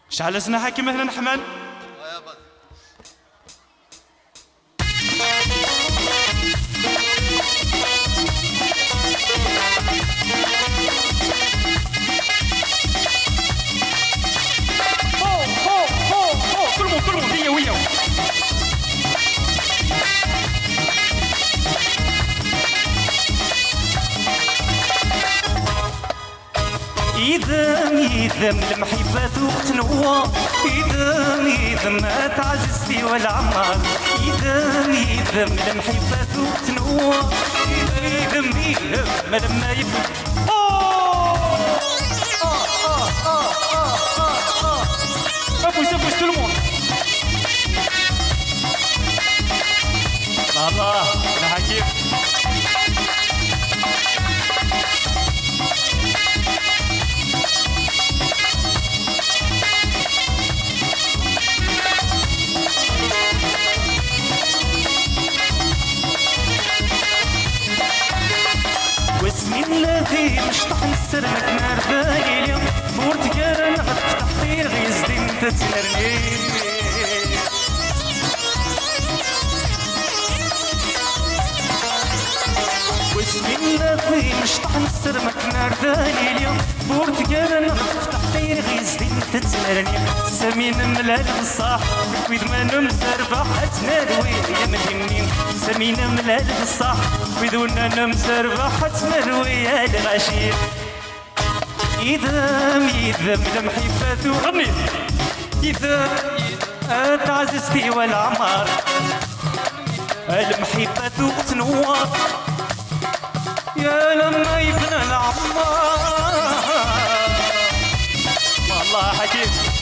شعل سنا حاكم هنا نحمل كل مو هي ويا يذم المحبات وتنوى يذم ما تعززتي ولا عمار يذم المحبات وتنوى يذم ما لما يفهم ابوس تلمون الله انا حكيم واسمي الذي مشطح نسرمك نار بالي اليوم بورتقال نفتح طير غيزدي انت تنرني واسمي الذي مشطح نسرمك نار بالي اليوم بورتقال نفتح طير غيزدي انت تنرني سمين ملال بصاح ويد ما نمسربح اتناروي يا مدينين سمين ملال بصاح ويدونا نمسربح اتناروي يا الغشيم يذم المحبات غني يذم تعززتي والعمار المحبات تنوار يا لما يبنى العمار والله حكيم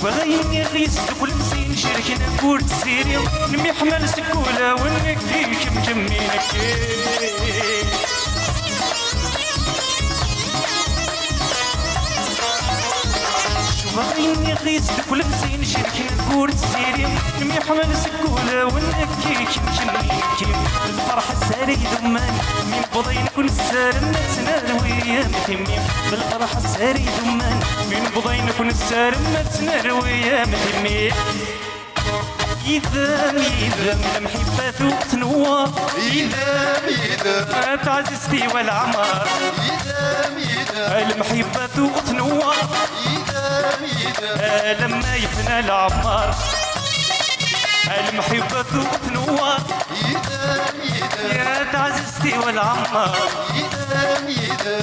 بغيني غيس كل مسين شركنا كورت سيري نمي حمل سكولة ونكيك مجمينك بغيني غيس كل مسين شركنا كورت سيري نمي حمل سكولة ونكيك مجمينك الفرح الساري دمان من بضين كل سار نتنا ويا متمي بالفرح الساري دمان من بضين كل سار نتنا ويا متمي يذم المحبات تنوى يذم تعززتي والعمار يذم المحبات تنوى لما يفنى العمار المحبة تنوى يا تعززتي والعمار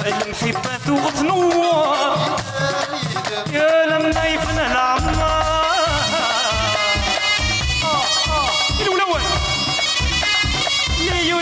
المحبة تنوى يا لما يفنى العمار الأول يو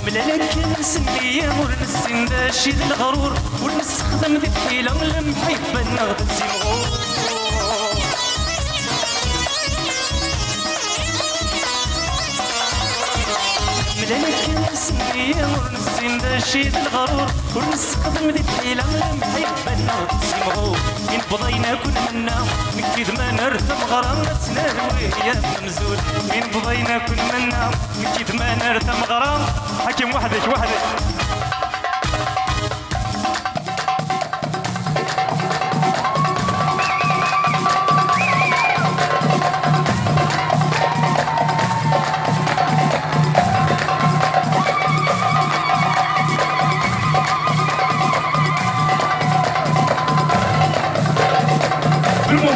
ملالك نسمي ونسين داشي الغرور ونستخدم ذي الحيلة المحبة نغدى الزمغور ملالك نسمي ونسين داشي الغرور ونستخدم ذي الحيلة المحبة نغدى الزمغور إن بضينا كل منا نكيد ما نرثم غرامتنا وهي ممزول إن بضينا كل منا نكيد ما نرثم غرام حكم وحدك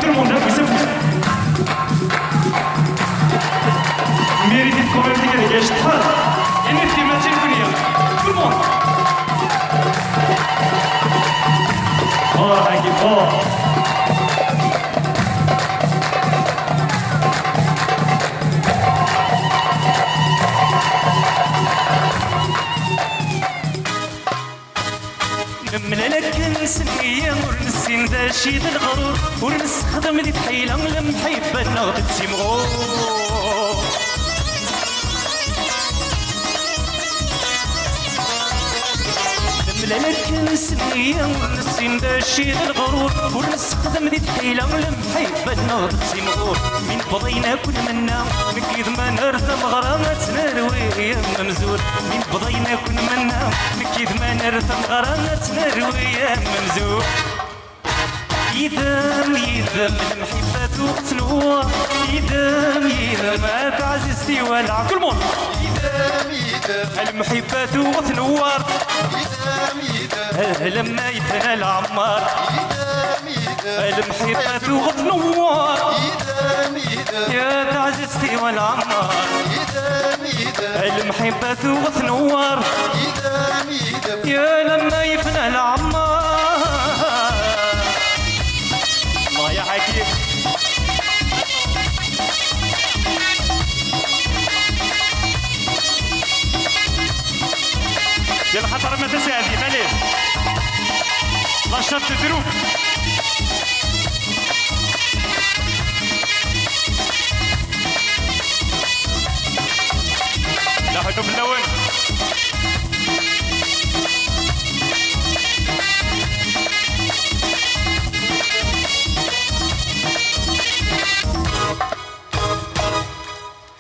Tout le monde, poussez-vous. Méritez de convertir les gars, je te parle. Et nous, c'est Mathieu Kounia. Tout le monde. ناشد الغرور ونستخدم ذي الحيلة المحبة نغدد سيمغور لك نسنية ونسين داشي الغرور ونستخدم ذي الحيلة المحبة نغدد سيمغور من بضينا كل منا من كيد ما نرثم غرامة نروي يا ممزور من بضينا كل منا من كيد ما نرثم غرامة نروي يا ممزور يدم المحبة تنوى يدم ما تعززتي ولا كل مون يدم المحبة تنوار لما يتنى العمار المحبة تنوار يا تعززتي والعمار المحبة تنوار يا لما يفنى العمار الله يا حكيم يا الخطر ما تساعدي مالين لا شط تدروب لا حدو باللون